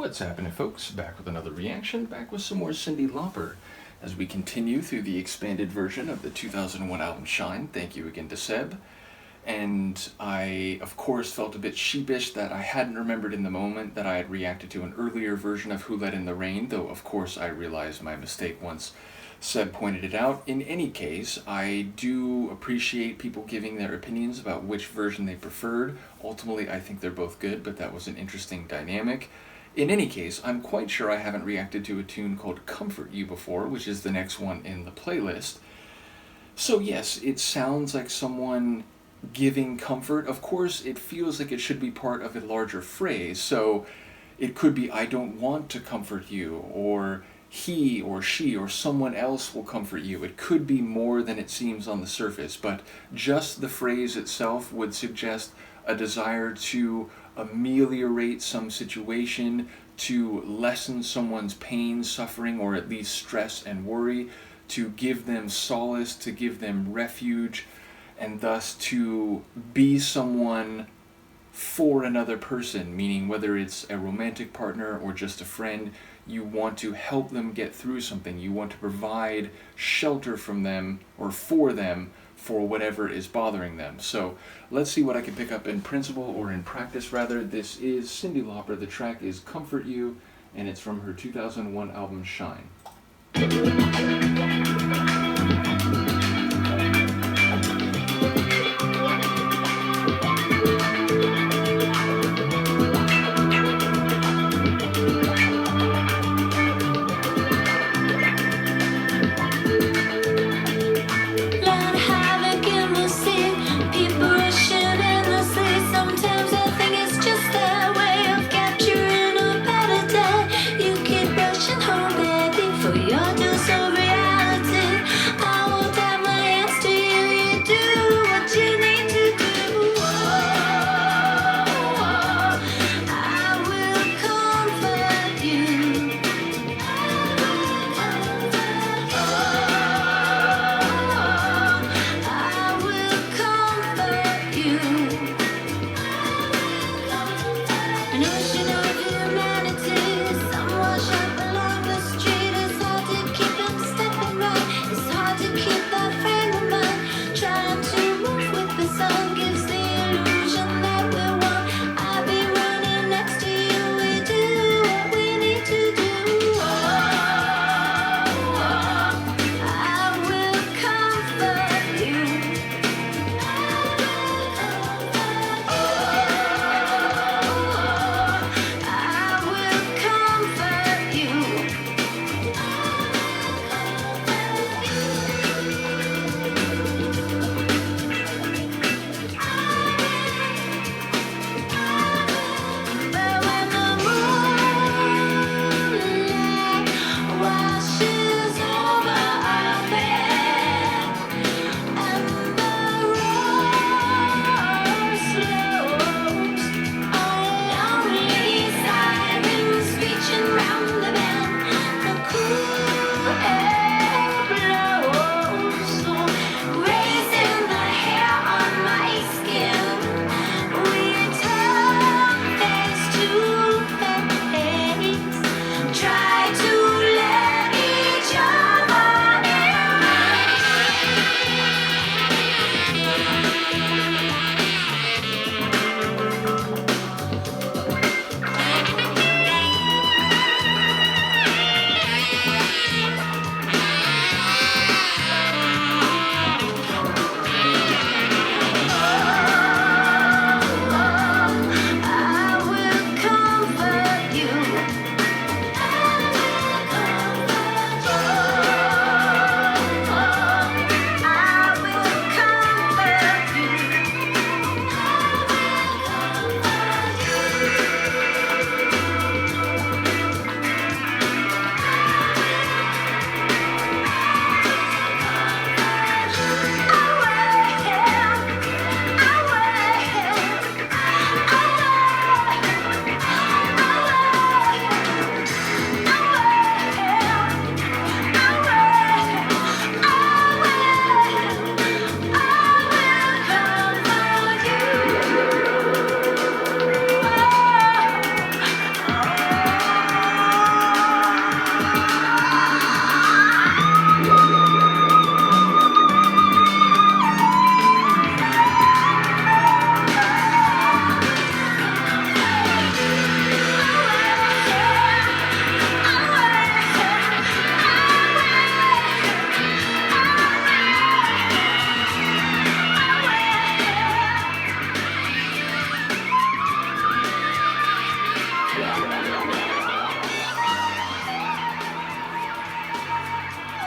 What's happening, folks? Back with another reaction, back with some more Cyndi Lauper as we continue through the expanded version of the 2001 album Shine. Thank you again to Seb. And I, of course, felt a bit sheepish that I hadn't remembered in the moment that I had reacted to an earlier version of Who Let in the Rain, though of course I realized my mistake once Seb pointed it out. In any case, I do appreciate people giving their opinions about which version they preferred. Ultimately, I think they're both good, but that was an interesting dynamic. In any case, I'm quite sure I haven't reacted to a tune called Comfort You before, which is the next one in the playlist. So yes, it sounds like someone giving comfort. Of course, it feels like it should be part of a larger phrase, so it could be, I don't want to comfort you, or he or she or someone else will comfort you. It could be more than it seems on the surface, but just the phrase itself would suggest a desire to ameliorate some situation, to lessen someone's pain, suffering, or at least stress and worry, to give them solace, to give them refuge, and thus to be someone for another person, meaning whether it's a romantic partner or just a friend, you want to help them get through something. You want to provide shelter from them, or for them, for whatever is bothering them. So let's see what I can pick up in principle, or in practice rather. This is Cyndi Lauper. The track is Comfort You, and it's from her 2001 album Shine. You're just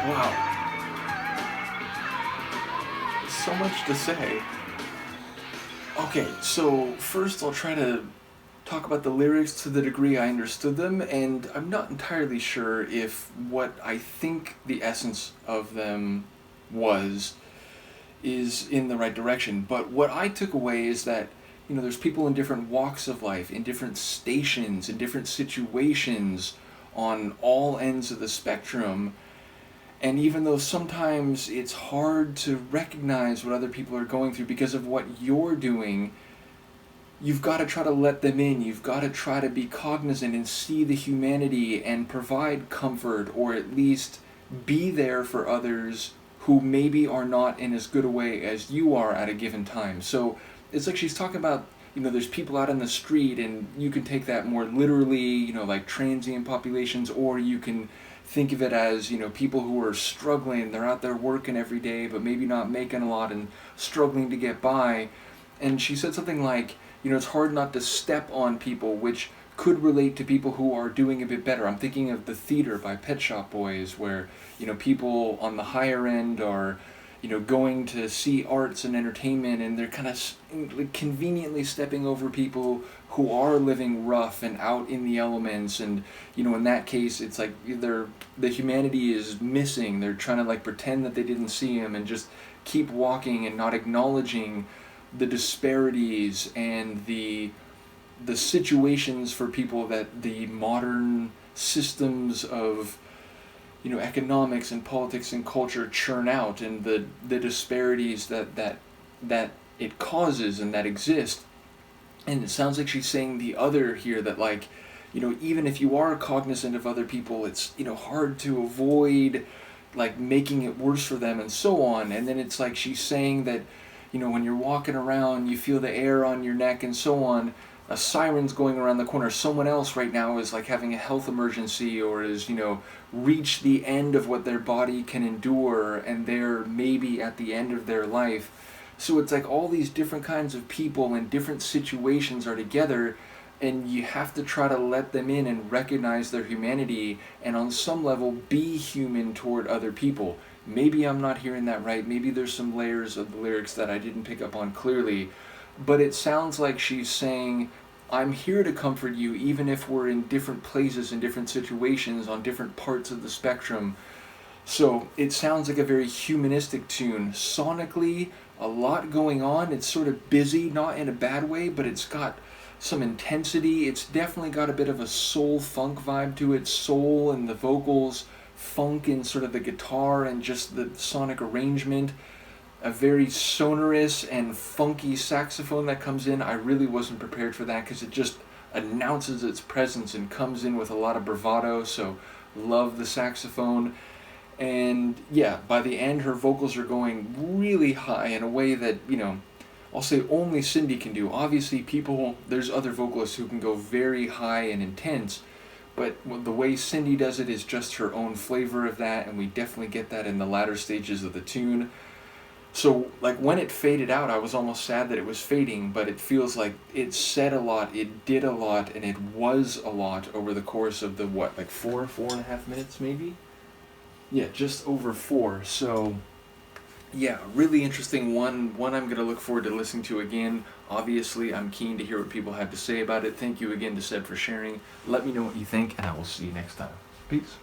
Wow, so much to say. Okay, so first I'll try to talk about the lyrics to the degree I understood them, and I'm not entirely sure if what I think the essence of them was is in the right direction. But what I took away is that, there's people in different walks of life, in different stations, in different situations, on all ends of the spectrum. And even though sometimes it's hard to recognize what other people are going through because of what you're doing, you've got to try to let them in. You've got to try to be cognizant and see the humanity and provide comfort, or at least be there for others who maybe are not in as good a way as you are at a given time. So it's like she's talking about, there's people out in the street, and you can take that more literally, like transient populations, or you can think of it as, people who are struggling. They're out there working every day, but maybe not making a lot and struggling to get by. And she said something like, it's hard not to step on people, which could relate to people who are doing a bit better. I'm thinking of The Theater by Pet Shop Boys, where, people on the higher end are, going to see arts and entertainment, and they're kind of conveniently stepping over people who are living rough and out in the elements. And, in that case, it's like the humanity is missing. They're trying to pretend that they didn't see him and just keep walking and not acknowledging the disparities and the situations for people that the modern systems of economics and politics and culture churn out, and the disparities that it causes and that exist. And it sounds like she's saying the other here, that even if you are cognizant of other people, it's hard to avoid making it worse for them and so on. And then it's like she's saying that when you're walking around, you feel the air on your neck and so on. A siren's going around the corner. Someone else right now is having a health emergency, or is, reached the end of what their body can endure, and they're maybe at the end of their life. So it's all these different kinds of people and different situations are together, and you have to try to let them in and recognize their humanity, and on some level be human toward other people. Maybe I'm not hearing that right. Maybe there's some layers of the lyrics that I didn't pick up on clearly. But it sounds like she's saying, I'm here to comfort you even if we're in different places, in different situations, on different parts of the spectrum. So it sounds like a very humanistic tune. Sonically, a lot going on. It's sort of busy, not in a bad way, but it's got some intensity. It's definitely got a bit of a soul funk vibe to it. Soul in the vocals, funk in sort of the guitar and just the sonic arrangement. A very sonorous and funky saxophone that comes in. I really wasn't prepared for that because it just announces its presence and comes in with a lot of bravado, so love the saxophone. And yeah, by the end her vocals are going really high in a way that, I'll say only Cyndi can do. Obviously there's other vocalists who can go very high and intense, but the way Cyndi does it is just her own flavor of that, and we definitely get that in the latter stages of the tune. So, when it faded out, I was almost sad that it was fading, but it feels like it said a lot, it did a lot, and it was a lot over the course of the, 4.5 minutes maybe? Yeah, just over 4. So, yeah, really interesting one I'm going to look forward to listening to again. Obviously, I'm keen to hear what people have to say about it. Thank you again to Seb for sharing. Let me know what you think, and I will see you next time. Peace.